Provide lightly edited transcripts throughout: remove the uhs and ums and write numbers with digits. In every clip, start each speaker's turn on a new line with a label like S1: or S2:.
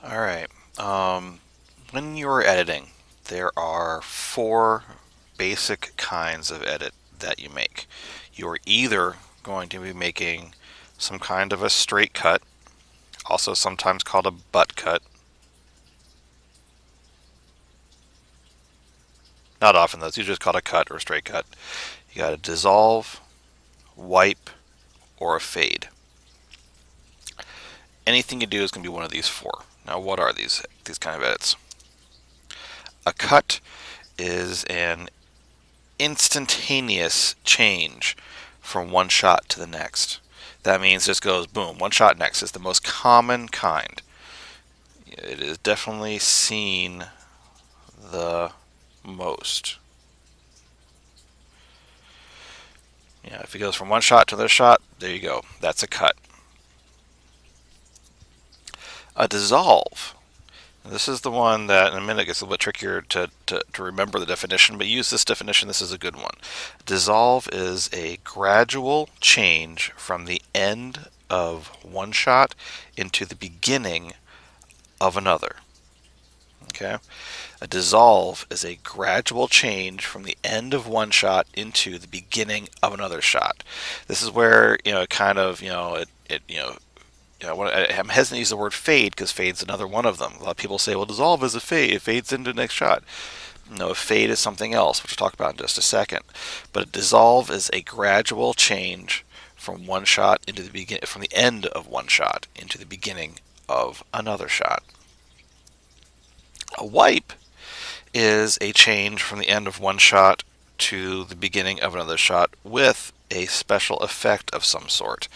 S1: All right. When you're editing, there are four basic kinds of edit that you make. You're either going to be making some kind of a straight cut, also sometimes called a butt cut. Not often, though. It's usually just called a cut or a straight cut. You got a dissolve, wipe, or a fade. Anything you do is going to be one of these four. Now, what are these kind of edits? A cut is an instantaneous change from one shot to the next. That means just goes boom, one shot next. It's the most common kind. It is definitely seen the most. Yeah, if it goes from one shot to another shot, there you go. That's a cut. A dissolve. This is the one that in a minute gets a little bit trickier to remember the definition, but use this definition. This is a good one. Dissolve is a gradual change from the end of one shot into the beginning of another. Okay? A dissolve is a gradual change from the end of one shot into the beginning of another shot. This is where, it kind of, I'm hesitant to use the word fade because fade's another one of them. A lot of people say, well, dissolve is a fade. It fades into the next shot. No, a fade is something else, which we'll talk about in just a second. But a dissolve is a gradual change from one shot into the begin from the end of one shot into the beginning of another shot. A wipe is a change from the end of one shot to the beginning of another shot with a special effect of some sort.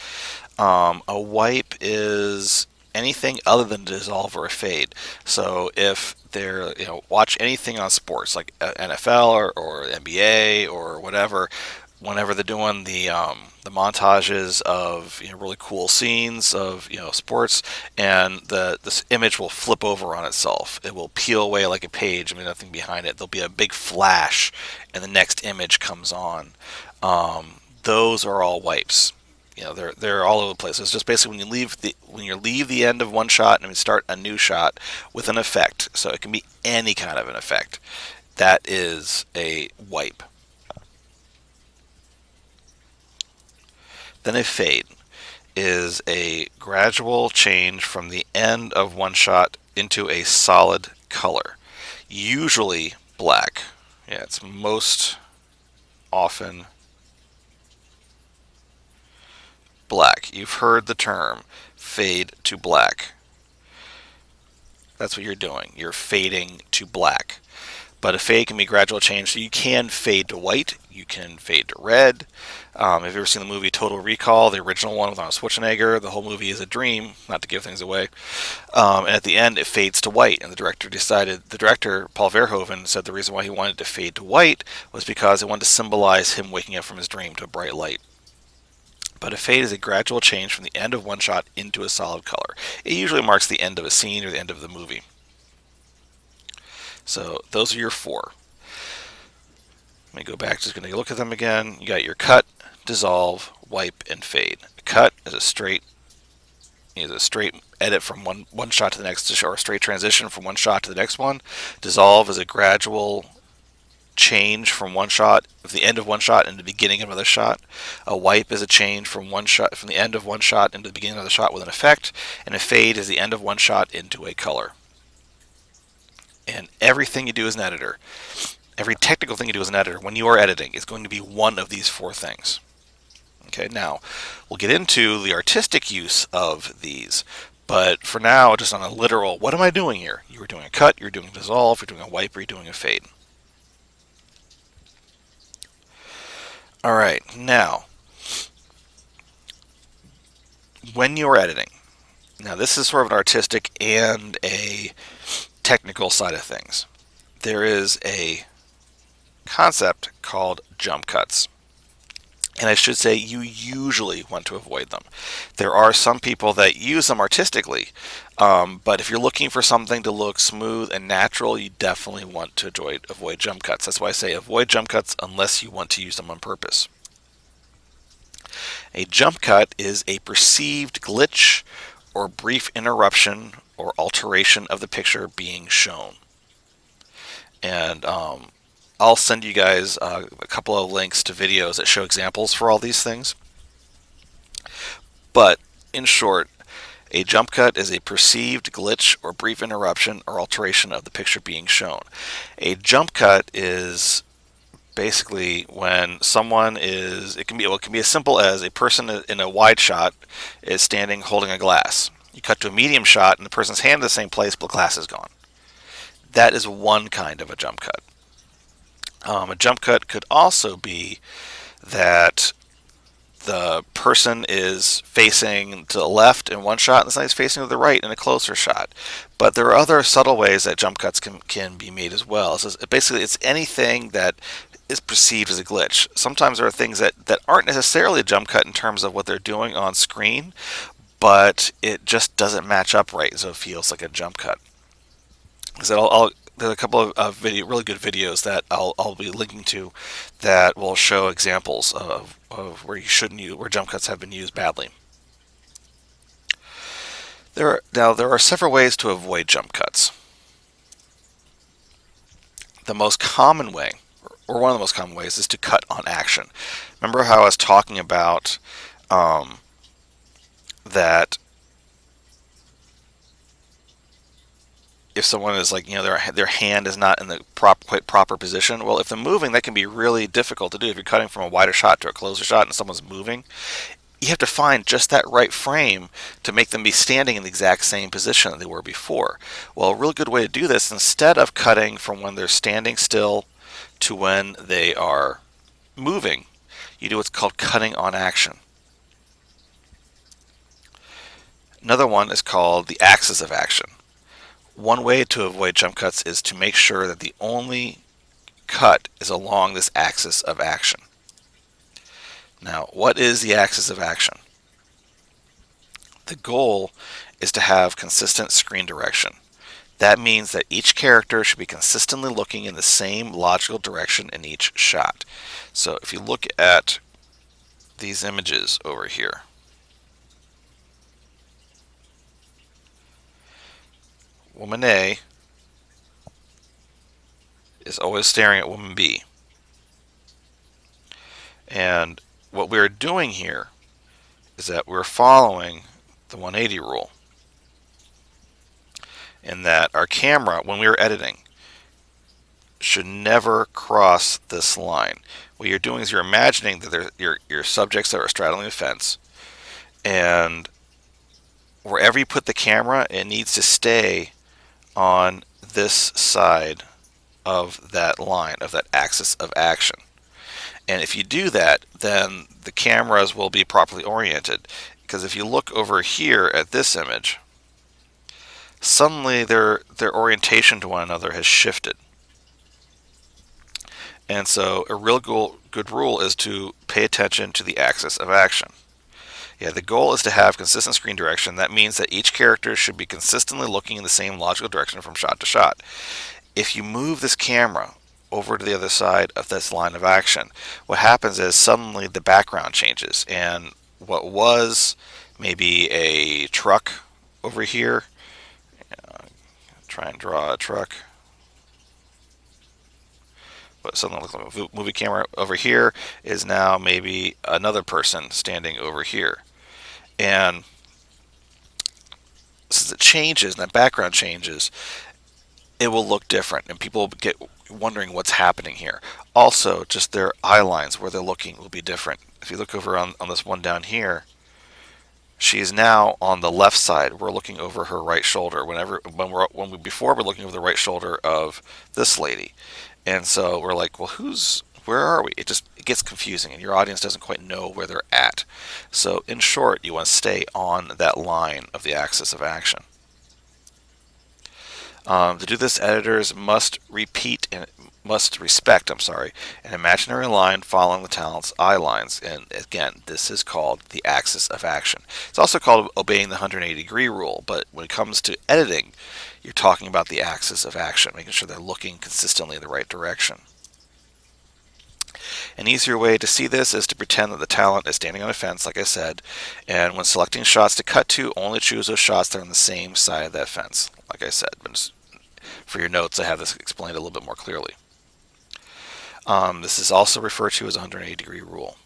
S1: A wipe is anything other than a dissolve or a fade. So if they're, watch anything on sports like NFL or NBA or whatever, whenever they're doing the montages of really cool scenes of sports, and this image will flip over on itself. It will peel away like a page. I mean, nothing behind it. There'll be a big flash, and the next image comes on. Those are all wipes. They're all over the place. It's just basically when you leave the end of one shot and we start a new shot with an effect. So it can be any kind of an effect. That is a wipe. Then a fade is a gradual change from the end of one shot into a solid color, usually black. Yeah, it's most often black. You've heard the term fade to black. That's what you're doing. You're fading to black. But a fade can be a gradual change. So you can fade to white. You can fade to red. If you've ever seen the movie Total Recall, the original one with Arnold Schwarzenegger, the whole movie is a dream, not to give things away. And at the end, it fades to white. And the director, Paul Verhoeven, said the reason why he wanted to fade to white was because it wanted to symbolize him waking up from his dream to a bright light. But a fade is a gradual change from the end of one shot into a solid color. It usually marks the end of a scene or the end of the movie. So those are your four. Let me go back, just going to look at them again. You got your cut, dissolve, wipe, and fade. A cut is a straight edit from one shot to the next, or a straight transition from one shot to the next one. Dissolve is a gradual change from one shot, of the end of one shot into the beginning of another shot. A wipe is a change from the end of one shot into the beginning of the shot with an effect, and a fade is the end of one shot into a color. And everything you do as an editor, every technical thing you do as an editor when you are editing is going to be one of these four things. Okay, now we'll get into the artistic use of these, but for now, just on a literal, what am I doing here? You were doing a cut, you're doing a dissolve, you're doing a wipe, or you're doing a fade. All right, now, when you're editing, now this is sort of an artistic and a technical side of things. There is a concept called jump cuts. And I should say you usually want to avoid them. There are some people that use them artistically, but if you're looking for something to look smooth and natural, you definitely want to avoid jump cuts. That's why I say avoid jump cuts unless you want to use them on purpose. A jump cut is a perceived glitch or brief interruption or alteration of the picture being shown. And I'll send you guys a couple of links to videos that show examples for all these things. But in short, a jump cut is a perceived glitch or brief interruption or alteration of the picture being shown. A jump cut is basically when someone is, it can be as simple as a person in a wide shot is standing holding a glass. You cut to a medium shot and the person's hand in the same place, but the glass is gone. That is one kind of a jump cut. A jump cut could also be that the person is facing to the left in one shot and somebody's facing to the right in a closer shot. But there are other subtle ways that jump cuts can be made as well. So basically, it's anything that is perceived as a glitch. Sometimes there are things that aren't necessarily a jump cut in terms of what they're doing on screen, but it just doesn't match up right, so it feels like a jump cut. So there's a couple of really good videos that I'll be linking to that will show examples of where you shouldn't use, where jump cuts have been used badly. There are several ways to avoid jump cuts. The most common way, or one of the most common ways, is to cut on action. Remember how I was talking about that if someone is like, their hand is not in the quite proper position, well, if they're moving, that can be really difficult to do. If you're cutting from a wider shot to a closer shot and someone's moving, you have to find just that right frame to make them be standing in the exact same position that they were before. Well, a real good way to do this, instead of cutting from when they're standing still to when they are moving, you do what's called cutting on action. Another one is called the axis of action. One way to avoid jump cuts is to make sure that the only cut is along this axis of action. Now, what is the axis of action? The goal is to have consistent screen direction. That means that each character should be consistently looking in the same logical direction in each shot. So if you look at these images over here, woman A is always staring at woman B. And what we're doing here is that we're following the 180 rule. In that our camera, when we are editing, should never cross this line. What you're doing is you're imagining that your subjects that are straddling the fence, and wherever you put the camera, it needs to stay on this side of that line, of that axis of action. And if you do that, then the cameras will be properly oriented. Because if you look over here at this image, suddenly their orientation to one another has shifted. And so a real good rule is to pay attention to the axis of action. Yeah, the goal is to have consistent screen direction. That means that each character should be consistently looking in the same logical direction from shot to shot. If you move this camera over to the other side of this line of action, what happens is suddenly the background changes, and what was maybe a truck over here, try and draw a truck, but something looks like a movie camera over here is now maybe another person standing over here. And since it changes and that background changes, it will look different, and people will get wondering what's happening here. Also, just their eye lines where they're looking will be different. If you look over on this one down here, she is now on the left side. We're looking over her right shoulder. Before we're looking over the right shoulder of this lady, and so we're like, well, where are we? It gets confusing, and your audience doesn't quite know where they're at. So, in short, you want to stay on that line of the axis of action. To do this, editors must respect an imaginary line following the talent's eye lines. And again, this is called the axis of action. It's also called obeying the 180-degree rule, but when it comes to editing, you're talking about the axis of action, making sure they're looking consistently in the right direction. An easier way to see this is to pretend that the talent is standing on a fence, like I said, and when selecting shots to cut to, only choose those shots that are on the same side of that fence, like I said. But for your notes, I have this explained a little bit more clearly. This is also referred to as a 180-degree rule.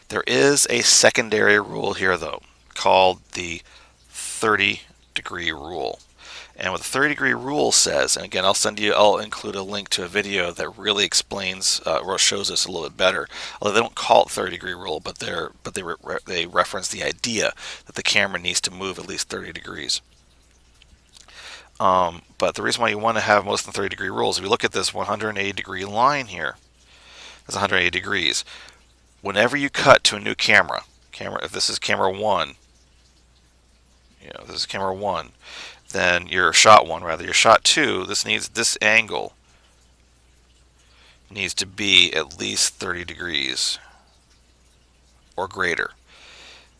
S1: There is a secondary rule here, though, called the 30-degree rule. And what the 30-degree rule says, and again, I'll include a link to a video that really explains or shows this a little bit better. Although they don't call it 30-degree rule, but they reference the idea that the camera needs to move at least 30 degrees. But the reason why you want to have most of the 30-degree rules, if you look at this 180-degree line here, that's 180 degrees. Whenever you cut to a new camera, if this is camera 1, this is camera 1, then your shot 1, rather, your shot 2, this angle needs to be at least 30 degrees or greater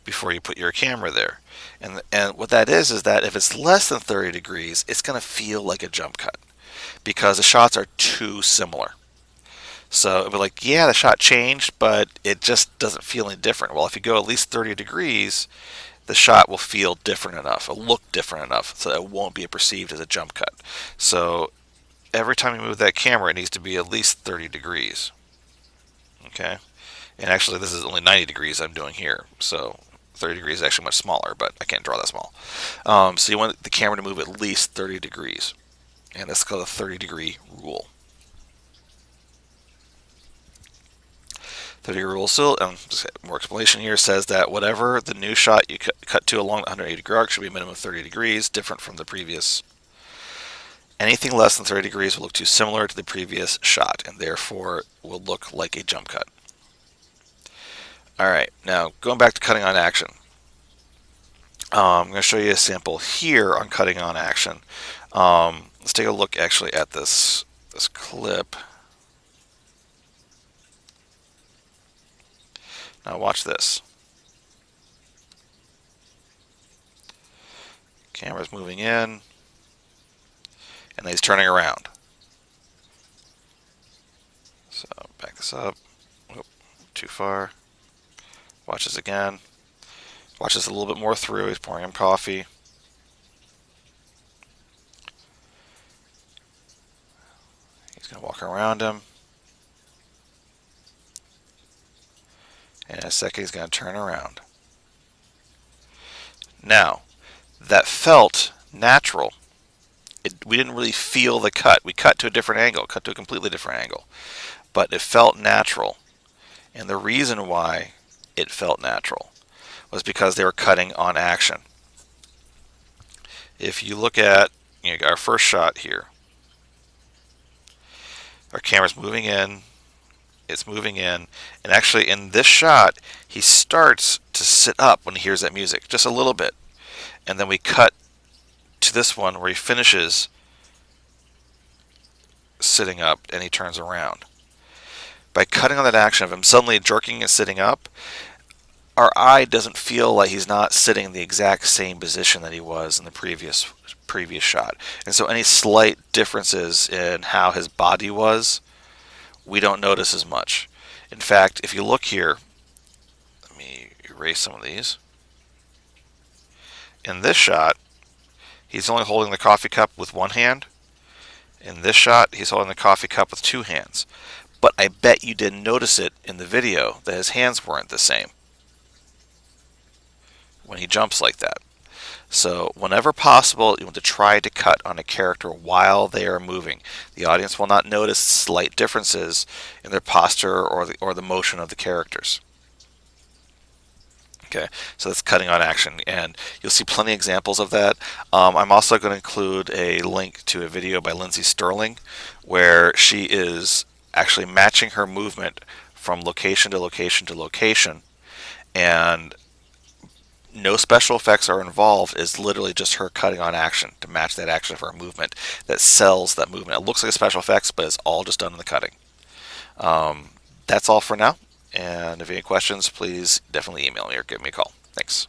S1: before you put your camera there. And what that is that if it's less than 30 degrees, it's going to feel like a jump cut because the shots are too similar. So it'll be like, yeah, the shot changed, but it just doesn't feel any different. Well, if you go at least 30 degrees, the shot will feel different enough, it'll look different enough, so it won't be perceived as a jump cut. So every time you move that camera, it needs to be at least 30 degrees. Okay? And actually, this is only 90 degrees I'm doing here, so 30 degrees is actually much smaller, but I can't draw that small. So you want the camera to move at least 30 degrees, and that's called a 30-degree rule. 30-degree rule still, just more explanation here, says that whatever the new shot you cut to along the 180-degree arc should be a minimum of 30 degrees, different from the previous. Anything less than 30 degrees will look too similar to the previous shot, and therefore will look like a jump cut. Alright, now going back to cutting on action. I'm going to show you a sample here on cutting on action. Let's take a look actually at this clip. Now watch this. Camera's moving in, and then he's turning around. So back this up. Oop, too far. Watch this again. Watch this a little bit more through. He's pouring him coffee. He's going to walk around him. And in a second, he's going to turn around. Now, that felt natural. We didn't really feel the cut. We cut to a different angle, cut to a completely different angle. But it felt natural. And the reason why it felt natural was because they were cutting on action. If you look at our first shot here, our camera's moving in. It's moving in, and actually in this shot he starts to sit up when he hears that music, just a little bit, and then we cut to this one where he finishes sitting up and he turns around. By cutting on that action of him suddenly jerking and sitting up, our eye doesn't feel like he's not sitting in the exact same position that he was in the previous shot, and so any slight differences in how his body was, we don't notice as much. In fact, if you look here, let me erase some of these. In this shot, he's only holding the coffee cup with one hand. In this shot, he's holding the coffee cup with two hands. But I bet you didn't notice it in the video that his hands weren't the same when he jumps like that. So whenever possible, you want to try to cut on a character while they are moving. The audience will not notice slight differences in their posture or the motion of the characters. Okay, so that's cutting on action, and you'll see plenty of examples of that. I'm also going to include a link to a video by Lindsey Sterling where she is actually matching her movement from location to location to location, and no special effects are involved. It's literally just her cutting on action to match that action of her movement that sells that movement. It looks like a special effects, but it's all just done in the cutting. That's all for now. And if you have any questions, please definitely email me or give me a call. Thanks.